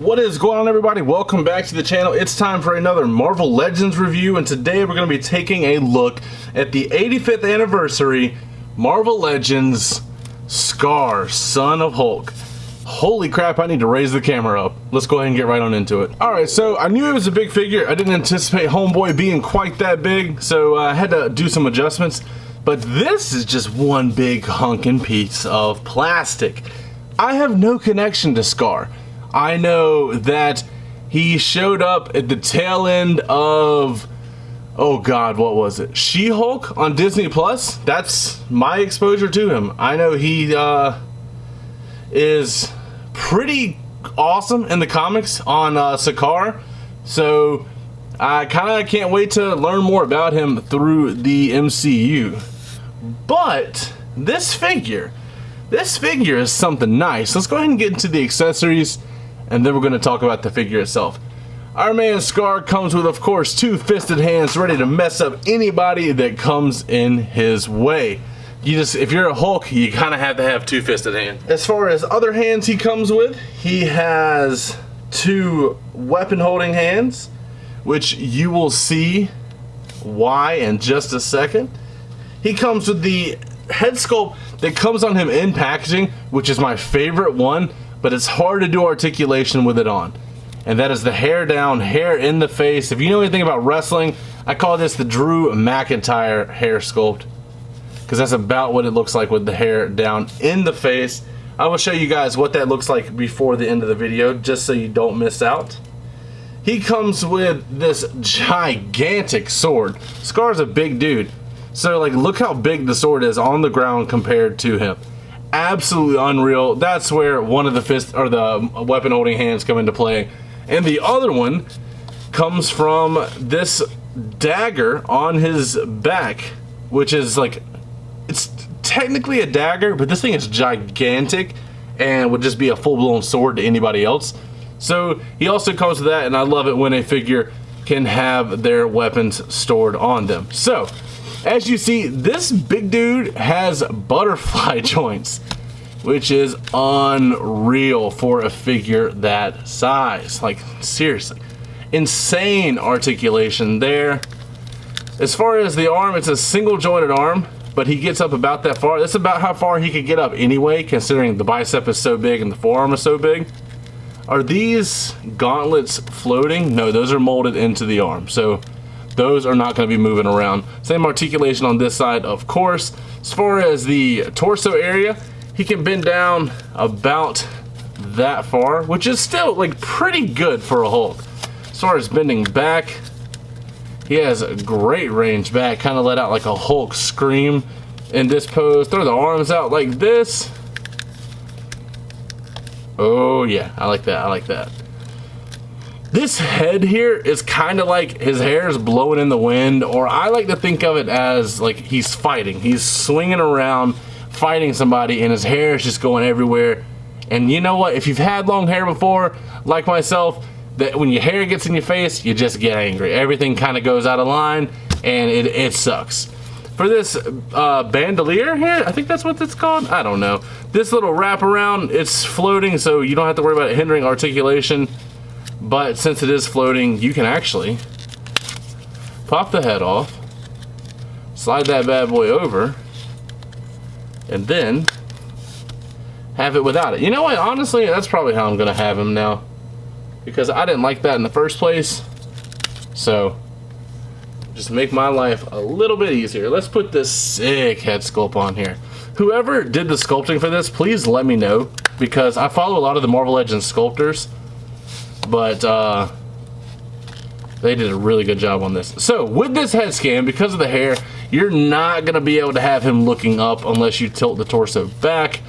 What is going on, everybody? Welcome back to the channel. It's time for another Marvel Legends review, and today we're going to be taking a look at the 85th anniversary Marvel Legends Skarr, Son of Hulk. Holy crap, I need to raise the camera up. Let's go ahead and get right on into it. Alright, so I knew it was a big figure. I didn't anticipate Homeboy being quite that big, so I had to do some adjustments. But this is just one big hunkin' piece of plastic. I have no connection to Skarr. I know that he showed up at the tail end of, oh god, what was it? She-Hulk on Disney Plus. That's my exposure to him. I know he is pretty awesome in the comics on Skarr, so I kind of can't wait to learn more about him through the MCU. But this figure is something nice. Let's go ahead and get into the accessories, and then we're going to talk about the figure itself. Our man Skarr comes with, of course, two-fisted hands ready to mess up anybody that comes in his way. If you're a Hulk, you kind of have to have two-fisted hands. As far as other hands he comes with, he has two weapon-holding hands, which you will see why in just a second. He comes with the head sculpt that comes on him in packaging, which is my favorite one, but it's hard to do articulation with it on. And that is the hair down, hair in the face. If you know anything about wrestling, I call this the Drew McIntyre hair sculpt, because that's about what it looks like with the hair down in the face. I will show you guys what that looks like before the end of the video, just so you don't miss out. He comes with this gigantic sword. Skarr's a big dude, so like look how big the sword is on the ground compared to him. Absolutely unreal. That's where one of the fist or the weapon holding hands come into play, and the other one comes from this dagger on his back, which is like, it's technically a dagger, but this thing is gigantic and would just be a full-blown sword to anybody else. So he also comes with that, and I love it when a figure can have their weapons stored on them. So as you see, this big dude has butterfly joints, which is unreal for a figure that size. Like, seriously. Insane articulation there. As far as the arm, it's a single jointed arm, but he gets up about that far. That's about how far he could get up anyway, considering the bicep is so big and the forearm is so big. Are these gauntlets floating? No, those are molded into the arm. So those are not going to be moving around. Same articulation on this side, of course. As far as the torso area, he can bend down about that far, which is still like pretty good for a Hulk. As far as bending back, he has a great range back, kind of let out like a Hulk scream in this pose. Throw the arms out like this. Oh yeah, I like that, I like that. This head here is kind of like his hair is blowing in the wind, or I like to think of it as like he's fighting. He's swinging around, fighting somebody, and his hair is just going everywhere. And you know what? If you've had long hair before, like myself, that when your hair gets in your face, you just get angry. Everything kind of goes out of line, and it sucks. For this bandolier here, I think that's what it's called. I don't know. This little wraparound, it's floating, so you don't have to worry about it hindering articulation. But since it is floating, you can actually pop the head off, slide that bad boy over, and then have it without it. You know what? Honestly, that's probably how I'm going to have him now, because I didn't like that in the first place. So just make my life a little bit easier. Let's put this sick head sculpt on here. Whoever did the sculpting for this, please let me know, because I follow a lot of the Marvel Legends sculptors, but they did a really good job on this. So with this head scan, because of the hair, you're not going to be able to have him looking up unless you tilt the torso back.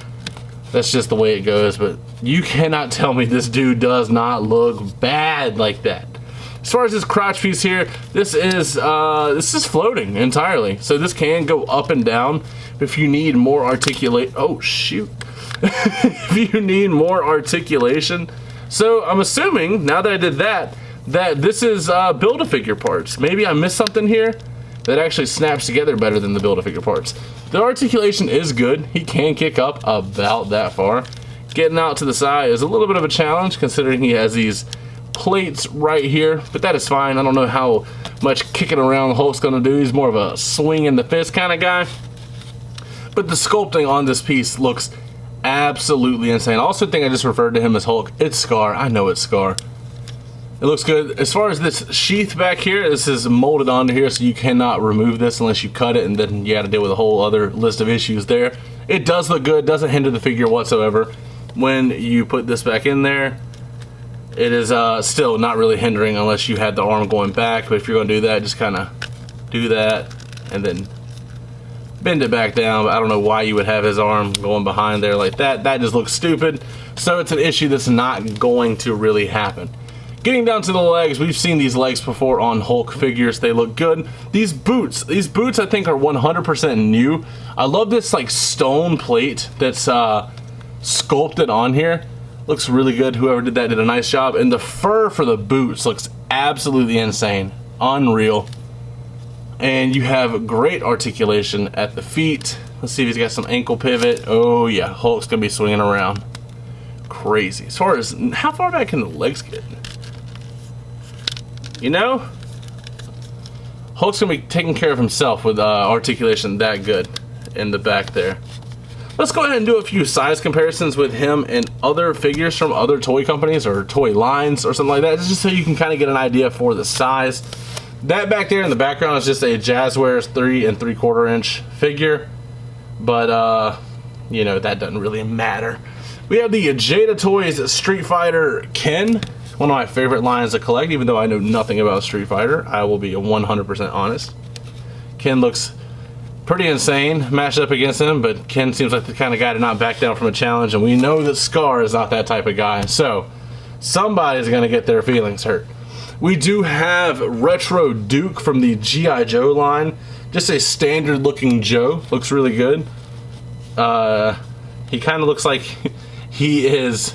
That's just the way it goes, but you cannot tell me this dude does not look bad like that. As far as this crotch piece here, this is floating entirely, so this can go up and down if you need more oh shoot if you need more articulation. So I'm assuming, now that I did that, that this is Build-A-Figure parts. Maybe I missed something here that actually snaps together better than the Build-A-Figure parts. The articulation is good. He can kick up about that far. Getting out to the side is a little bit of a challenge considering he has these plates right here, but that is fine. I don't know how much kicking around Hulk's gonna do. He's more of a swing in the fist kind of guy. But the sculpting on this piece looks absolutely insane. I also think I just referred to him as Hulk. It's Skarr. I know it's Skarr. It looks good. As far as this sheath back here, this is molded onto here, so you cannot remove this unless you cut it, and then you got to deal with a whole other list of issues there. It does look good. Doesn't hinder the figure whatsoever. When you put this back in there, it is still not really hindering unless you had the arm going back. But if you're going to do that, just kind of do that and then bend it back down. I don't know why you would have his arm going behind there like that. That just looks stupid. So it's an issue that's not going to really happen. Getting down to the legs, we've seen these legs before on Hulk figures. They look good. These boots I think are 100% new. I love this like stone plate that's sculpted on here. Looks really good. Whoever did that did a nice job. And the fur for the boots looks absolutely insane. Unreal. And you have great articulation at the feet. Let's see if he's got some ankle pivot. Oh yeah, Hulk's gonna be swinging around. Crazy. As far as how far back can the legs get? You know, Hulk's gonna be taking care of himself with articulation that good in the back there. Let's go ahead and do a few size comparisons with him and other figures from other toy companies or toy lines or something like that, just so you can kind of get an idea for the size. That back there in the background is just a Jazzwares 3 3/4 inch figure, but you know, that doesn't really matter. We have the Jada Toys Street Fighter Ken. One of my favorite lines to collect, even though I know nothing about Street Fighter. I will be 100% honest. Ken looks pretty insane matched up against him, but Ken seems like the kind of guy to not back down from a challenge, and we know that Skarr is not that type of guy, so somebody's going to get their feelings hurt. We do have Retro Duke from the G.I. Joe line. Just a standard looking Joe. Looks really good. He kind of looks like he is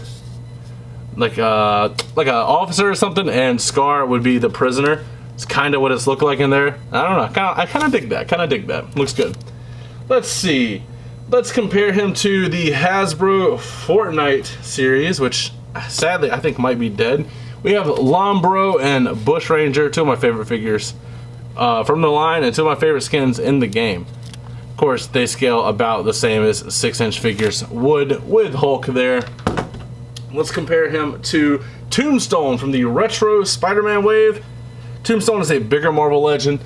like a officer or something, and Skarr would be the prisoner. It's kind of what it's looked like in there. I don't know. I kind of dig that. Looks good. Let's see. Let's compare him to the Hasbro Fortnite series, which sadly I think might be dead. We have Lombro and Bushranger, two of my favorite figures from the line, and two of my favorite skins in the game. Of course, they scale about the same as 6-inch figures would with Hulk there. Let's compare him to Tombstone from the Retro Spider-Man wave. Tombstone is a bigger Marvel legend.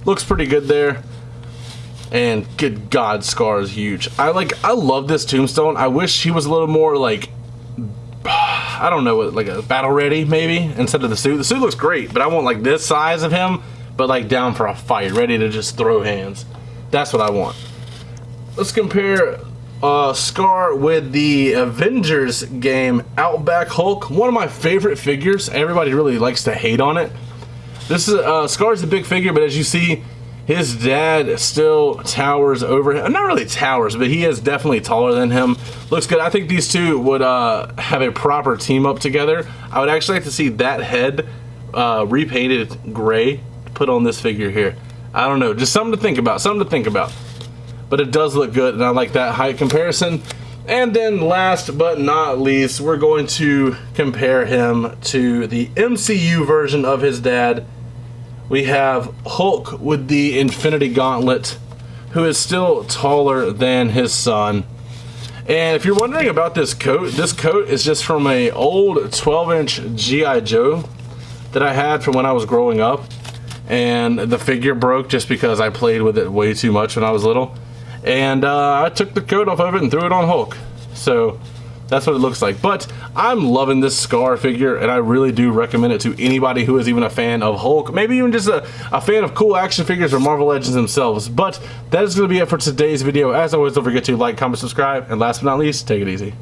Looks pretty good there. And good God, Skarr is huge. I love this Tombstone. I wish he was a little more like, I don't know, like a battle ready maybe instead of the suit. The suit looks great, but I want like this size of him, but like down for a fight, ready to just throw hands. That's what I want. Let's compare Skarr with the Avengers game Outback Hulk. One of my favorite figures. Everybody really likes to hate on it. This is Skarr's a big figure, but as you see, his dad still towers over him. Not really towers, but he is definitely taller than him. Looks good. I think these two would have a proper team up together. I would actually like to see that head repainted gray put on this figure here. I don't know, just something to think about. But it does look good, and I like that height comparison. And then last but not least, we're going to compare him to the MCU version of his dad. We have Hulk with the Infinity Gauntlet, who is still taller than his son. And if you're wondering about this coat is just from an old 12-inch G.I. Joe that I had from when I was growing up. And the figure broke just because I played with it way too much when I was little. And I took the coat off of it and threw it on Hulk. So that's what it looks like. But I'm loving this Skarr figure, and I really do recommend it to anybody who is even a fan of Hulk. Maybe even just a fan of cool action figures or Marvel Legends themselves. But that is going to be it for today's video. As always, don't forget to like, comment, subscribe, and last but not least, take it easy.